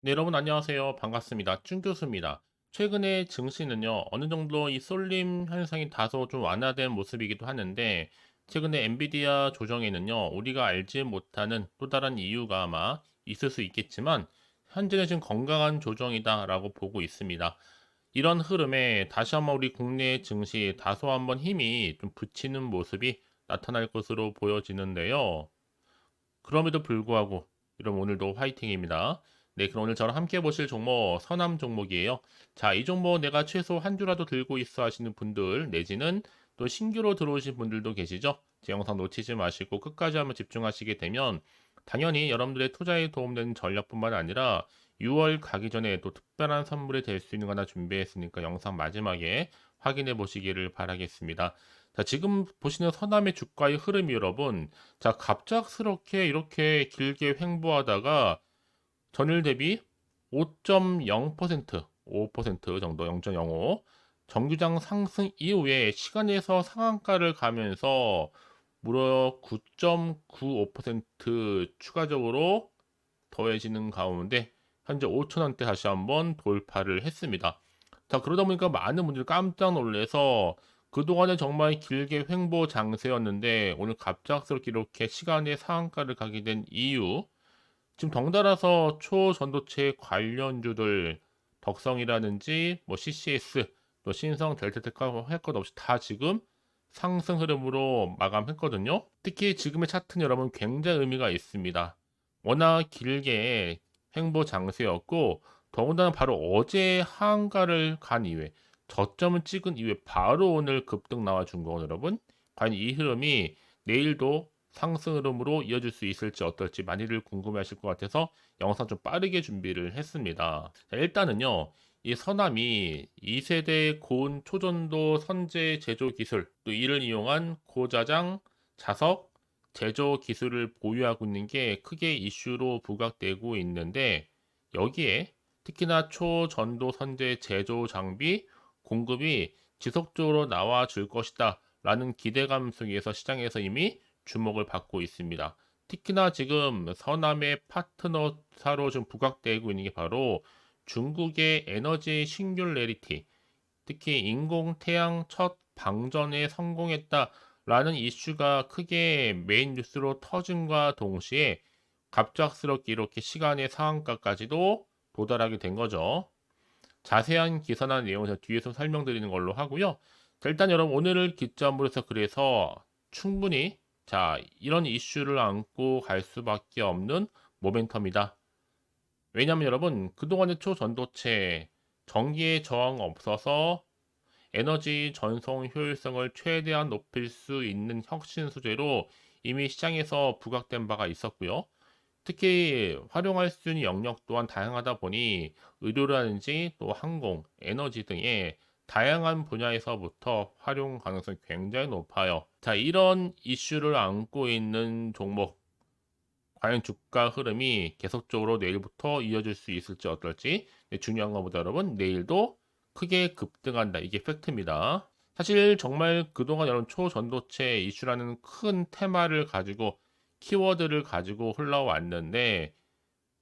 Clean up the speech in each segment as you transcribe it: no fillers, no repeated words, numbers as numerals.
네, 여러분 안녕하세요. 반갑습니다. 준 교수입니다. 최근에 증시는요, 어느 정도 이 쏠림 현상이 다소 좀 완화된 모습이기도 하는데, 최근에 엔비디아 조정에는요, 우리가 알지 못하는 또 다른 이유가 아마 있을 수 있겠지만, 현재는 지금 건강한 조정이다라고 보고 있습니다. 이런 흐름에 다시 한번 우리 국내 증시 다소 한번 힘이 좀 붙이는 모습이 나타날 것으로 보여지는데요. 그럼에도 불구하고 여러분 오늘도 화이팅입니다. 네, 그럼 오늘 저랑 함께 보실 종목 서남 종목이에요. 자, 이 종목 내가 최소 한 주라도 들고 있어 하시는 분들 내지는 또 신규로 들어오신 분들도 계시죠? 제 영상 놓치지 마시고 끝까지 한번 집중하시게 되면 당연히 여러분들의 투자에 도움되는 전략뿐만 아니라 6월 가기 전에 또 특별한 선물이 될 수 있는 거 하나 준비했으니까 영상 마지막에 확인해 보시기를 바라겠습니다. 자, 지금 보시는 서남의 주가의 흐름이 여러분, 자, 갑작스럽게 이렇게 길게 횡보하다가 전일 대비 5.0%, 5% 정도, 0.05 정규장 상승 이후에 시간에서 상한가를 가면서 무려 9.95% 추가적으로 더해지는 가운데 현재 5천원대 다시 한번 돌파를 했습니다. 자, 그러다 보니까 많은 분들이 깜짝 놀래서 그동안에 정말 길게 횡보 장세였는데 오늘 갑작스럽게 이렇게 시간의 상한가를 가게 된 이유, 지금 덩달아서 초전도체 관련주들 덕성이라든지 뭐 CCS 또 신성 델타테크 할 것 없이 다 지금 상승 흐름으로 마감했거든요. 특히 지금의 차트는 여러분 굉장히 의미가 있습니다. 워낙 길게 횡보 장세였고 더군다나 바로 어제 하한가를 간 이후에 저점을 찍은 이후에 바로 오늘 급등 나와준 거 여러분, 과연 이 흐름이 내일도 상승 흐름으로 이어질 수 있을지 어떨지 많이들 궁금해하실 것 같아서 영상 좀 빠르게 준비를 했습니다. 자, 일단은요, 이 서남이 2세대 고온 초전도 선제 제조 기술, 또 이를 이용한 고자장 자석 제조 기술을 보유하고 있는 게 크게 이슈로 부각되고 있는데, 여기에 특히나 초전도 선제 제조 장비 공급이 지속적으로 나와 줄 것이다 라는 기대감 속에서 시장에서 이미 주목을 받고 있습니다. 특히나 지금 서남의 파트너사로 좀 부각되고 있는 게 바로 중국의 에너지 싱귤레리티, 특히 인공 태양 첫 방전에 성공했다라는 이슈가 크게 메인 뉴스로 터짐과 동시에 갑작스럽게 이렇게 시간의 상한가까지도 도달하게 된 거죠. 자세한 기사나 내용은 제가 뒤에서 설명드리는 걸로 하고요. 자, 일단 여러분 오늘을 기점으로 해서 그래서 충분히 자, 이런 이슈를 안고 갈 수밖에 없는 모멘텀이다. 왜냐면 여러분 그동안의 초전도체 전기에 저항 없어서 에너지 전송 효율성을 최대한 높일 수 있는 혁신 소재로 이미 시장에서 부각된 바가 있었고요. 특히 활용할 수 있는 영역 또한 다양하다 보니 의료라든지 또 항공, 에너지 등의 다양한 분야에서부터 활용 가능성이 굉장히 높아요. 자, 이런 이슈를 안고 있는 종목, 과연 주가 흐름이 계속적으로 내일부터 이어질 수 있을지 어떨지, 네, 중요한 것보다 여러분 내일도 크게 급등한다. 이게 팩트입니다. 사실 정말 그동안 여러분 초전도체 이슈라는 큰 테마를 가지고 키워드를 가지고 흘러왔는데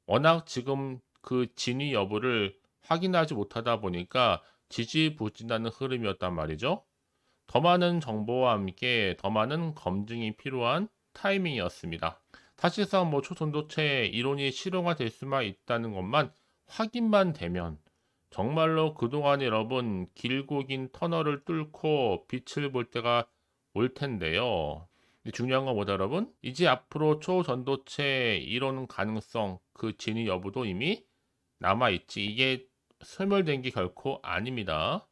워낙 지금 그 진위 여부를 확인하지 못하다 보니까 지지부진하는 흐름이었단 말이죠. 더 많은 정보와 함께 더 많은 검증이 필요한 타이밍이었습니다. 사실상 뭐 초전도체 이론이 실용화될 수만 있다는 것만 확인만 되면 정말로 그동안 여러분 길고 긴 터널을 뚫고 빛을 볼 때가 올 텐데요. 근데 중요한 건 뭐다 여러분? 이제 앞으로 초전도체 이론 가능성 그 진위 여부도 이미 남아있지. 이게 소멸된 게 결코 아닙니다.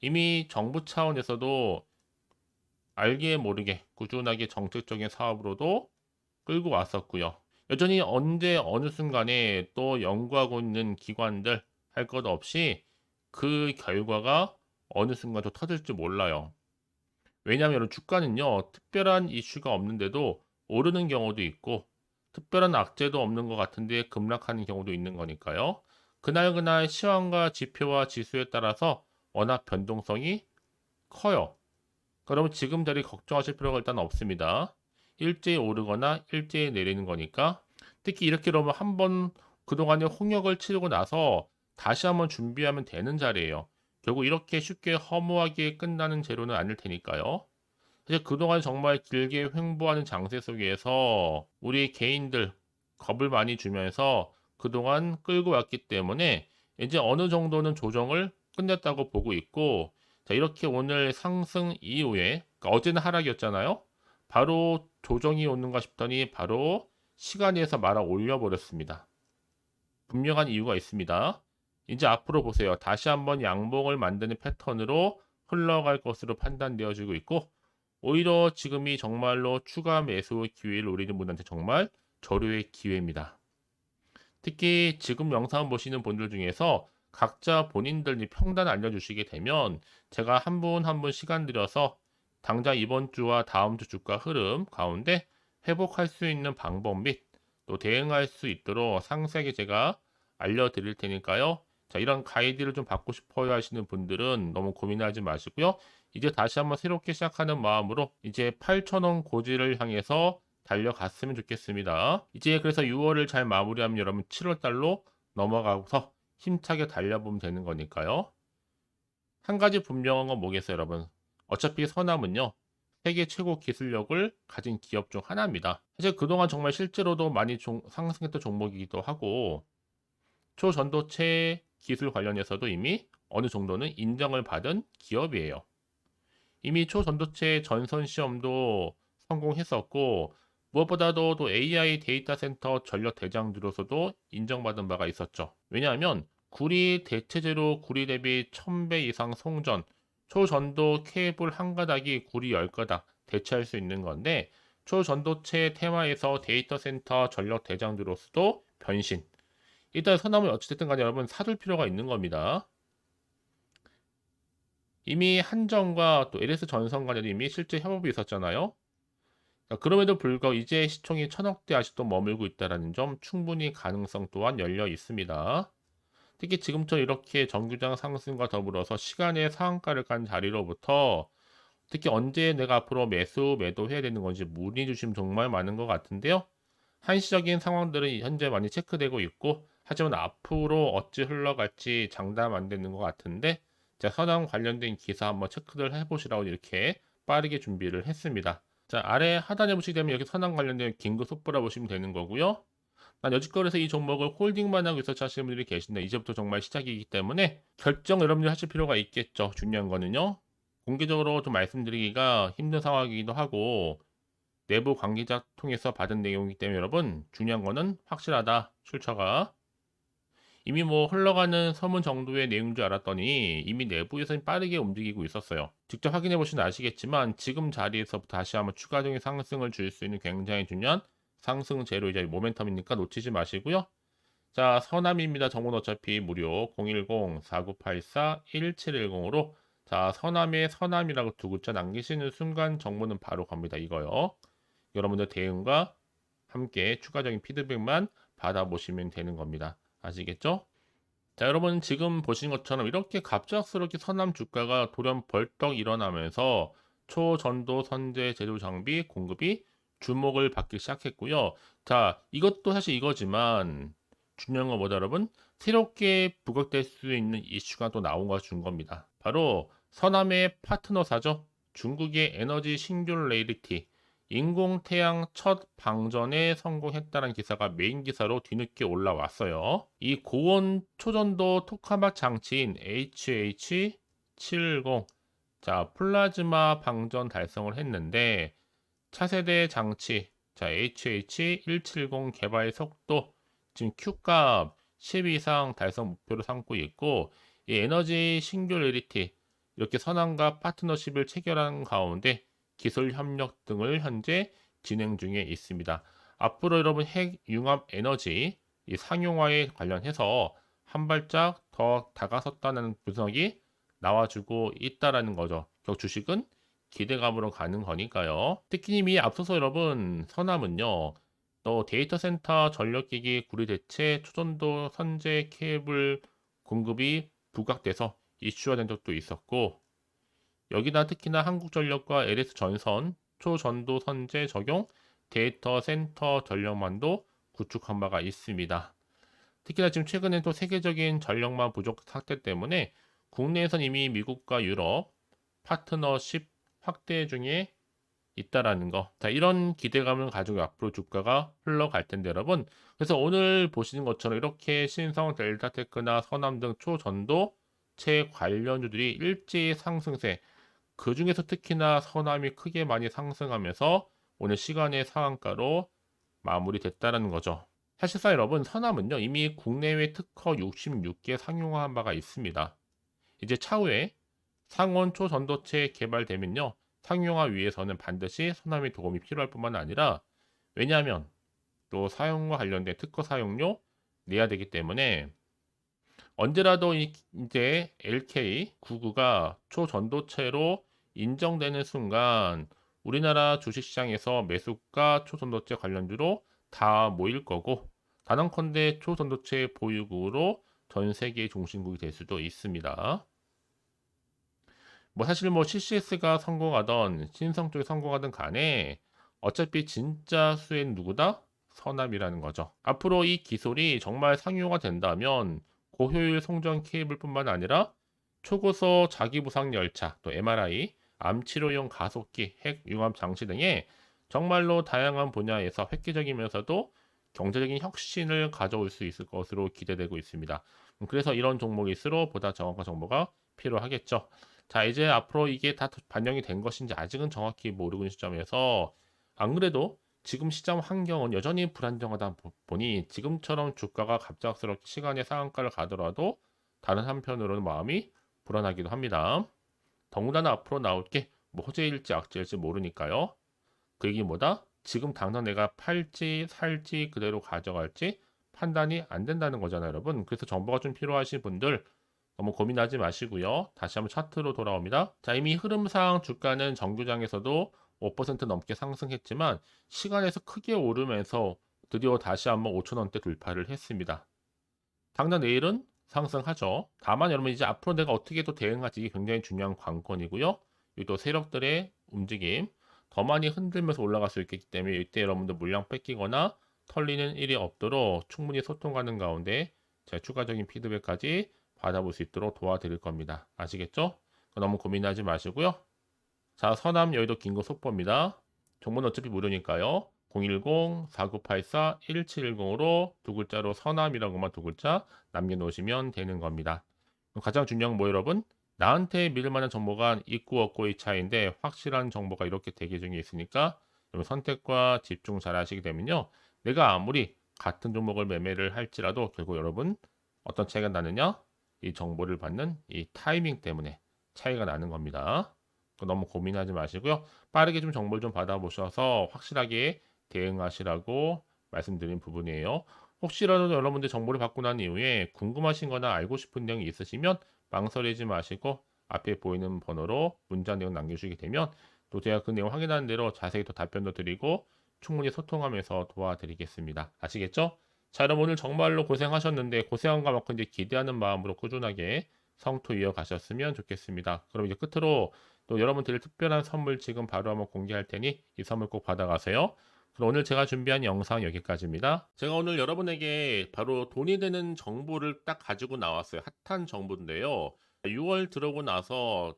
이미 정부 차원에서도 알게 모르게 꾸준하게 정책적인 사업으로도 끌고 왔었고요. 여전히 언제 어느 순간에 또 연구하고 있는 기관들 할 것 없이 그 결과가 어느 순간 또 터질지 몰라요. 왜냐하면 주가는요, 특별한 이슈가 없는데도 오르는 경우도 있고, 특별한 악재도 없는 것 같은데 급락하는 경우도 있는 거니까요. 그날그날 시황과 지표와 지수에 따라서 워낙 변동성이 커요. 그러면 지금 자리 걱정하실 필요가 일단 없습니다. 일제히 오르거나 일제히 내리는 거니까 특히 이렇게 그러면 한번 그동안에 홍역을 치르고 나서 다시 한번 준비하면 되는 자리예요. 결국 이렇게 쉽게 허무하게 끝나는 재료는 아닐 테니까요. 사실 그동안 정말 길게 횡보하는 장세 속에서 우리 개인들 겁을 많이 주면서 그동안 끌고 왔기 때문에 이제 어느 정도는 조정을 끝냈다고 보고 있고, 자, 이렇게 오늘 상승 이후에, 그러니까 어제는 하락이었잖아요. 바로 조정이 오는가 싶더니 바로 시간에서 말아 올려버렸습니다. 분명한 이유가 있습니다. 이제 앞으로 보세요. 다시 한번 양봉을 만드는 패턴으로 흘러갈 것으로 판단되어지고 있고, 오히려 지금이 정말로 추가 매수 기회를 노리는 분한테 정말 절호의 기회입니다. 특히 지금 영상 보시는 분들 중에서 각자 본인들이 평단 알려주시게 되면 제가 한 분 한 분 시간 들여서 당장 이번 주와 다음 주 주가 흐름 가운데 회복할 수 있는 방법 및 또 대응할 수 있도록 상세하게 제가 알려드릴 테니까요. 자, 이런 가이드를 좀 받고 싶어요 하시는 분들은 너무 고민하지 마시고요. 이제 다시 한번 새롭게 시작하는 마음으로 이제 8,000원 고지를 향해서 달려갔으면 좋겠습니다. 이제 그래서 6월을 잘 마무리하면 여러분 7월 달로 넘어가서 힘차게 달려보면 되는 거니까요. 한 가지 분명한 건 뭐겠어요, 여러분? 어차피 서남은요, 세계 최고 기술력을 가진 기업 중 하나입니다. 사실 그동안 정말 실제로도 많이 상승했던 종목이기도 하고, 초전도체 기술 관련해서도 이미 어느 정도는 인정을 받은 기업이에요. 이미 초전도체 전선 시험도 성공했었고, 무엇보다도 또 AI 데이터 센터 전력 대장주로서도 인정받은 바가 있었죠. 왜냐하면 구리 대체재로 구리 대비 1000배 이상 송전, 초전도 케이블 한 가닥이 구리 10가닥 대체할 수 있는 건데, 초전도체 테마에서 데이터 센터 전력 대장주로서도 변신. 일단 서남을 어찌됐든 간에 여러분 사둘 필요가 있는 겁니다. 이미 한전과 또 LS 전선 간에도 이미 실제 협업이 있었잖아요. 그럼에도 불구하고 이제 시총이 1000억대 아직도 머물고 있다는 점 충분히 가능성 또한 열려 있습니다. 특히 지금처럼 이렇게 정규장 상승과 더불어서 시간의 상한가를 간 자리로부터 특히 언제 내가 앞으로 매도해야 되는 건지 문의 주심 정말 많은 것 같은데요. 한시적인 상황들은 현재 많이 체크되고 있고, 하지만 앞으로 어찌 흘러갈지 장담 안 되는 것 같은데, 자, 선암 관련된 기사 한번 체크를 해보시라고 이렇게 빠르게 준비를 했습니다. 자, 아래 하단에 보시게 되면 여기 선암 관련된 긴급 속보라 보시면 되는 거고요. 난 여지껏해서 이 종목을 홀딩만 하고 있어 하시는 분들이 계신데, 이제부터 정말 시작이기 때문에 결정 여러분들이 하실 필요가 있겠죠. 중요한 거는요. 공개적으로 좀 말씀드리기가 힘든 상황이기도 하고, 내부 관계자 통해서 받은 내용이기 때문에 여러분 중요한 거는 확실하다. 출처가 이미 뭐 흘러가는 서문 정도의 내용인 줄 알았더니 이미 내부에서 빠르게 움직이고 있었어요. 직접 확인해 보시면 아시겠지만 지금 자리에서부터 다시 한번 추가적인 상승을 줄 수 있는 굉장히 중요한 상승 재료이자 모멘텀이니까 놓치지 마시고요. 자, 서남입니다. 정보는 어차피 무료 010-4984-1710으로 자, 서남의 서남이라고 두 글자 남기시는 순간 정보는 바로 겁니다. 이거요. 여러분들 대응과 함께 추가적인 피드백만 받아보시면 되는 겁니다. 아시겠죠? 자, 여러분 지금 보시는 것처럼 이렇게 갑작스럽게 서남 주가가 돌연 벌떡 일어나면서 초전도 선제 제조 장비 공급이 주목을 받기 시작했고요. 자, 이것도 사실 이거지만 중요한 건 뭐다 여러분? 새롭게 부각될 수 있는 이슈가 또 나온 거 준 겁니다. 바로 서남의 파트너사죠. 중국의 에너지 싱귤레이리티 인공태양 첫 방전에 성공했다는 기사가 메인 기사로 뒤늦게 올라왔어요. 이 고온 초전도 토카막 장치인 HH70 자 플라즈마 방전 달성을 했는데 차세대 장치 자 HH170 개발 속도 지금 Q값 10 이상 달성 목표로 삼고 있고 이 에너지 싱귤레리티 이렇게 선언과 파트너십을 체결한 가운데 기술 협력 등을 현재 진행 중에 있습니다. 앞으로 여러분 핵 융합 에너지 이 상용화에 관련해서 한 발짝 더 다가섰다는 분석이 나와주고 있다라는 거죠. 결국 주식은 기대감으로 가는 거니까요. 특히 이미 앞서서 여러분 서남은요. 또 데이터 센터 전력기기 구리 대체 초전도 선제 케이블 공급이 부각돼서 이슈화된 적도 있었고 여기다 특히나 한국전력과 LS 전선 초전도 선제 적용 데이터 센터 전력만도 구축한 바가 있습니다. 특히나 지금 최근에 또 세계적인 전력망 부족 상태 때문에 국내에선 이미 미국과 유럽 파트너십 확대 중에 있다라는 거. 자, 이런 기대감을 가지고 앞으로 주가가 흘러갈 텐데 여러분. 그래서 오늘 보시는 것처럼 이렇게 신성, 델타테크나 서남 등 초전도체 관련주들이 일제히 상승세. 그 중에서 특히나 서남이 크게 많이 상승하면서 오늘 시간의 상한가로 마무리됐다라는 거죠. 사실상 여러분 서남은요 이미 국내외 특허 66개 상용화한 바가 있습니다. 이제 차후에 상온 초전도체 개발되면요 상용화 위해서는 반드시 서남의 도움이 필요할 뿐만 아니라 왜냐하면 또 사용과 관련된 특허 사용료 내야 되기 때문에 언제라도 이제 LK99가 초전도체로 인정되는 순간 우리나라 주식시장에서 매수가 초전도체 관련주로 다 모일 거고 단언컨대 초전도체 보유국으로 전 세계의 종신국이 될 수도 있습니다. 뭐 사실 뭐 CCS가 성공하던 신성 쪽이 성공하든 간에 어차피 진짜 수혜는 누구다? 서남이라는 거죠. 앞으로 이 기술이 정말 상용화 된다면 고효율 송전 케이블뿐만 아니라 초고속 자기부상 열차, 또 MRI, 암 치료용 가속기, 핵 융합 장치 등의 정말로 다양한 분야에서 획기적이면서도 경제적인 혁신을 가져올 수 있을 것으로 기대되고 있습니다. 그래서 이런 종목일수록 보다 정확한 정보가 필요하겠죠. 자, 이제 앞으로 이게 다 반영이 된 것인지 아직은 정확히 모르고 있는 시점에서 안 그래도 지금 시장 환경은 여전히 불안정하다 보니 지금처럼 주가가 갑작스럽게 시간의 상한가를 가더라도 다른 한편으로는 마음이 불안하기도 합니다. 더군다나 앞으로 나올 게 뭐 호재일지 악재일지 모르니까요. 그 얘기 뭐다? 지금 당장 내가 팔지 살지 그대로 가져갈지 판단이 안 된다는 거잖아요, 여러분. 그래서 정보가 좀 필요하신 분들 너무 고민하지 마시고요. 다시 한번 차트로 돌아옵니다. 자, 이미 흐름상 주가는 정규장에서도 5% 넘게 상승했지만 시간에서 크게 오르면서 드디어 다시 한번 5천원대 돌파를 했습니다. 당장 내일은 상승하죠. 다만 여러분 이제 앞으로 내가 어떻게 또 대응할지 이게 굉장히 중요한 관건이고요. 또 세력들의 움직임 더 많이 흔들면서 올라갈 수 있기 때문에 이때 여러분들 물량 뺏기거나 털리는 일이 없도록 충분히 소통하는 가운데 제가 추가적인 피드백까지 받아볼 수 있도록 도와드릴 겁니다. 아시겠죠? 너무 고민하지 마시고요. 자, 서남 여의도 긴급 속보입니다. 정보는 어차피 무료니까요. 010-4984-1710으로 두 글자로 서남이라고만 두 글자 남겨놓으시면 되는 겁니다. 가장 중요한 뭐 여러분? 나한테 믿을 만한 정보가 있고 없고의 차이인데 확실한 정보가 이렇게 대기 중에 있으니까 여러분 선택과 집중 잘 하시게 되면요. 내가 아무리 같은 종목을 매매를 할지라도 결국 여러분 어떤 차이가 나느냐? 이 정보를 받는 이 타이밍 때문에 차이가 나는 겁니다. 너무 고민하지 마시고요. 빠르게 좀 정보를 좀 받아보셔서 확실하게 대응하시라고 말씀드린 부분이에요. 혹시라도 여러분들 정보를 받고 난 이후에 궁금하신 거나 알고 싶은 내용이 있으시면 망설이지 마시고 앞에 보이는 번호로 문자 내용 남겨주시게 되면 또 제가 그 내용 확인하는 대로 자세히 더 답변도 드리고 충분히 소통하면서 도와드리겠습니다. 아시겠죠? 자, 여러분 오늘 정말로 고생하셨는데 고생한 것만큼 이제 기대하는 마음으로 꾸준하게 성토 이어가셨으면 좋겠습니다. 그럼 이제 끝으로 또 여러분 드릴 특별한 선물 지금 바로 한번 공개할 테니 이 선물 꼭 받아가세요. 그럼 오늘 제가 준비한 영상 여기까지입니다. 제가 오늘 여러분에게 바로 돈이 되는 정보를 딱 가지고 나왔어요. 핫한 정보인데요. 6월 들어오고 나서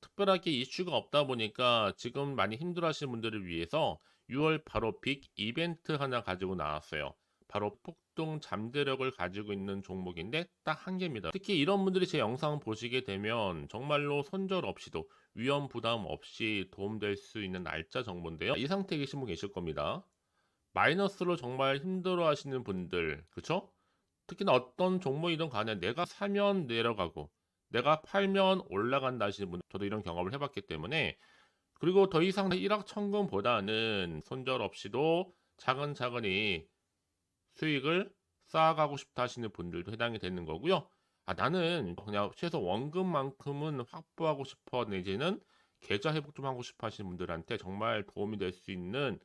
특별하게 이슈가 없다 보니까 지금 많이 힘들어하시는 분들을 위해서 6월 바로 빅 이벤트 하나 가지고 나왔어요. 바로 폭등 잠재력을 가지고 있는 종목인데 딱 한 개입니다. 특히 이런 분들이 제 영상 보시게 되면 정말로 손절 없이도 위험 부담 없이 도움될 수 있는 날짜 정보인데요. 이 상태에 계신 분 계실 겁니다. 마이너스로 정말 힘들어 하시는 분들, 그쵸? 특히나 어떤 종목이든 간에 내가 사면 내려가고 내가 팔면 올라간다 하시는 분, 저도 이런 경험을 해봤기 때문에 그리고 더 이상 일확천금보다는 손절 없이도 차근차근히 수익을 쌓아가고 싶다 하시는 분들도 해당이 되는 거고요. 아, 나는 그냥 최소 원금만큼은 확보하고 싶어 내지는 계좌 회복 좀 하고 싶어 하시는 분들한테 정말 도움이 될 수 있는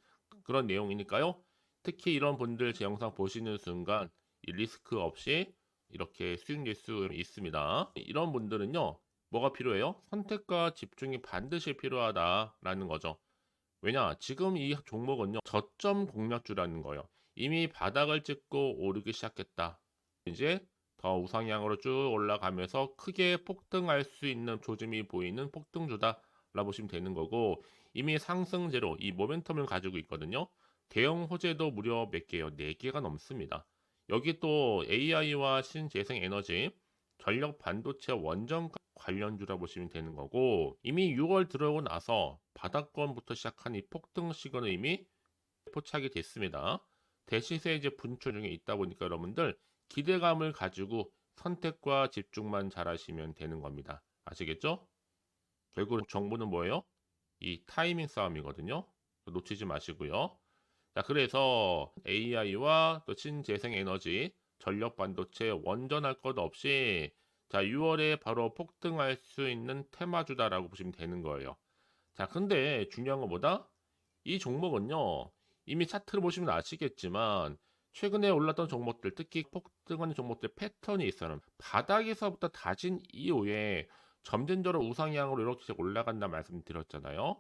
그런 내용이니까요. 특히 이런 분들 제 영상 보시는 순간 이 리스크 없이 이렇게 수익 낼 수 있습니다. 이런 분들은요. 뭐가 필요해요? 선택과 집중이 반드시 필요하다라는 거죠. 왜냐? 지금 이 종목은요. 저점 공략주라는 거예요. 이미 바닥을 찍고 오르기 시작했다. 이제 더 우상향으로 쭉 올라가면서 크게 폭등할 수 있는 조짐이 보이는 폭등주다라고 보시면 되는 거고, 이미 상승제로 이 모멘텀을 가지고 있거든요. 대형 호재도 무려 몇 개요? 4개가 넘습니다. 여기 또 AI와 신재생 에너지, 전력 반도체 원전 관련주라 보시면 되는 거고, 이미 6월 들어오고 나서 바닥권부터 시작한 이 폭등 시그널 이미 포착이 됐습니다. 대시세 이제 분출 중에 있다 보니까 여러분들 기대감을 가지고 선택과 집중만 잘하시면 되는 겁니다. 아시겠죠? 결국 정보는 뭐예요? 이 타이밍 싸움이거든요. 놓치지 마시고요. 자, 그래서 AI와 또 신재생 에너지, 전력 반도체 원전할 것 없이 자, 6월에 바로 폭등할 수 있는 테마주다라고 보시면 되는 거예요. 자, 근데 중요한 것보다 이 종목은요, 이미 차트를 보시면 아시겠지만, 최근에 올랐던 종목들, 특히 폭등하는 종목들 패턴이 있어요. 바닥에서부터 다진 이후에 점진적으로 우상향으로 이렇게 올라간다 말씀드렸잖아요.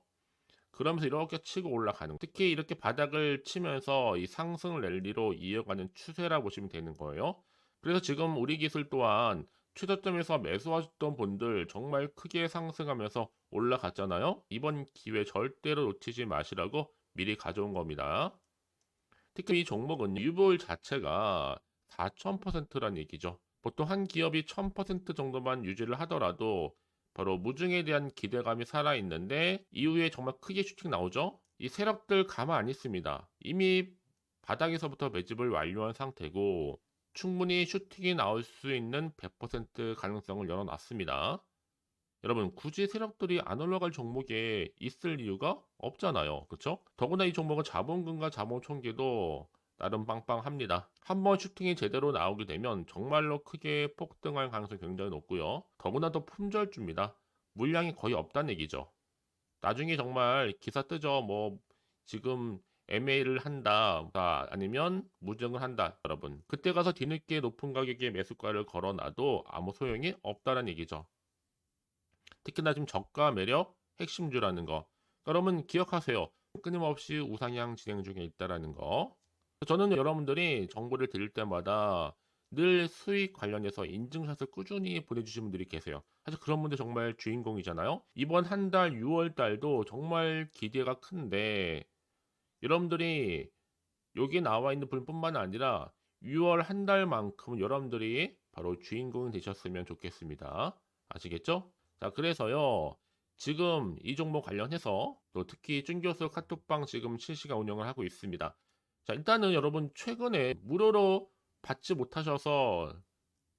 그러면서 이렇게 치고 올라가는, 특히 이렇게 바닥을 치면서 이 상승 랠리로 이어가는 추세라 보시면 되는 거예요. 그래서 지금 우리 기술 또한 최저점에서 매수하셨던 분들 정말 크게 상승하면서 올라갔잖아요. 이번 기회 절대로 놓치지 마시라고 미리 가져온 겁니다. 특히 이 종목은 유볼 자체가 4000%란 얘기죠. 보통 한 기업이 1000% 정도만 유지를 하더라도 바로 무중에 대한 기대감이 살아있는데 이후에 정말 크게 슈팅 나오죠. 이 세력들 가만 안 있습니다. 이미 바닥에서부터 매집을 완료한 상태고 충분히 슈팅이 나올 수 있는 100% 가능성을 열어놨습니다. 여러분 굳이 세력들이 안 올라갈 종목에 있을 이유가 없잖아요. 그렇죠? 더구나 이 종목은 자본금과 자본 총계도 나름 빵빵합니다. 한번 슈팅이 제대로 나오게 되면 정말로 크게 폭등할 가능성이 굉장히 높고요. 더구나 더 품절주입니다. 물량이 거의 없다는 얘기죠. 나중에 정말 기사 뜨죠. 뭐 지금 MA를 한다, 아니면 무증을 한다, 여러분. 그때 가서 뒤늦게 높은 가격에 매수가를 걸어놔도 아무 소용이 없다는 얘기죠. 특히나 지금 저가 매력 핵심주라는 거. 여러분 기억하세요. 끊임없이 우상향 진행 중에 있다라는 거. 저는 여러분들이 정보를 드릴 때마다 늘 수익 관련해서 인증샷을 꾸준히 보내주신 분들이 계세요. 사실 그런 분들 정말 주인공이잖아요. 이번 한 달 6월 달도 정말 기대가 큰데 여러분들이 여기 나와 있는 분뿐만 아니라 6월 한 달만큼 여러분들이 바로 주인공이 되셨으면 좋겠습니다. 아시겠죠? 자, 그래서요. 지금 이 종목 관련해서 또 특히 쭌교수 카톡방 지금 실시간 운영을 하고 있습니다. 자, 일단은 여러분 최근에 무료로 받지 못하셔서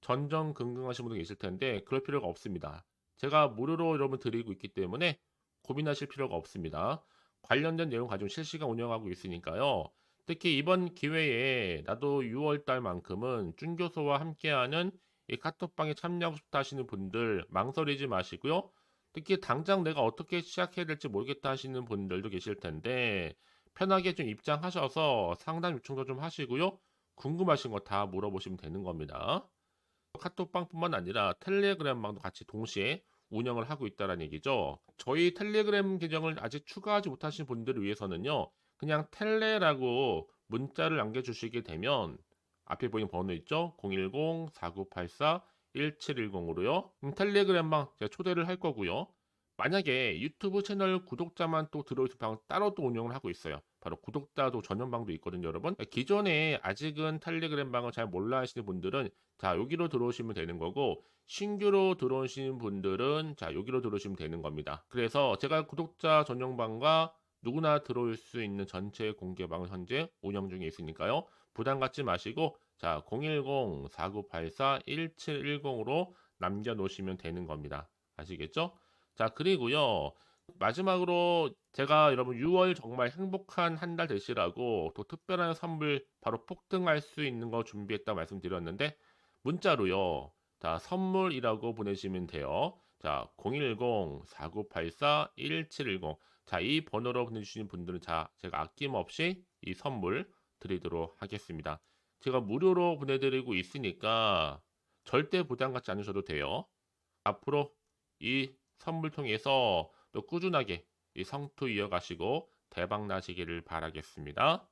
전전긍긍하신 분들 계실 텐데 그럴 필요가 없습니다. 제가 무료로 여러분 드리고 있기 때문에 고민하실 필요가 없습니다. 관련된 내용 가지고 실시간 운영하고 있으니까요. 특히 이번 기회에 나도 6월 달만큼은 쭌교수와 함께하는 이 카톡방에 참여하고 싶다 하시는 분들 망설이지 마시고요. 특히 당장 내가 어떻게 시작해야 될지 모르겠다 하시는 분들도 계실 텐데 편하게 좀 입장하셔서 상담 요청도 좀 하시고요. 궁금하신 거 다 물어보시면 되는 겁니다. 카톡방뿐만 아니라 텔레그램방도 같이 동시에 운영을 하고 있다는 얘기죠. 저희 텔레그램 계정을 아직 추가하지 못하신 분들을 위해서는요. 그냥 텔레라고 문자를 남겨주시게 되면 앞에 보이는 번호 있죠? 010-4984-1710으로요. 텔레그램방 제가 초대를 할 거고요. 만약에 유튜브 채널 구독자만 또 들어오실 방 따로 또 운영을 하고 있어요. 바로 구독자도 전용방도 있거든요, 여러분. 기존에 아직은 텔레그램 방을 잘 몰라 하시는 분들은 자, 여기로 들어오시면 되는 거고 신규로 들어오시는 분들은 자, 여기로 들어오시면 되는 겁니다. 그래서 제가 구독자 전용방과 누구나 들어올 수 있는 전체 공개방을 현재 운영 중에 있으니까요. 부담 갖지 마시고 자, 010-4984-1710으로 남겨놓으시면 되는 겁니다. 아시겠죠? 자, 그리고요. 마지막으로 제가 여러분 6월 정말 행복한 한 달 되시라고 또 특별한 선물 바로 폭등할 수 있는 거 준비했다 말씀드렸는데 문자로요. 자, 선물이라고 보내시면 돼요. 자, 010-4984-1710. 자, 이 번호로 보내주시는 분들은 자, 제가 아낌없이 이 선물 드리도록 하겠습니다. 제가 무료로 보내드리고 있으니까 절대 부담 갖지 않으셔도 돼요. 앞으로 이 선물 통해서 또 꾸준하게 이 성투 이어가시고 대박 나시기를 바라겠습니다.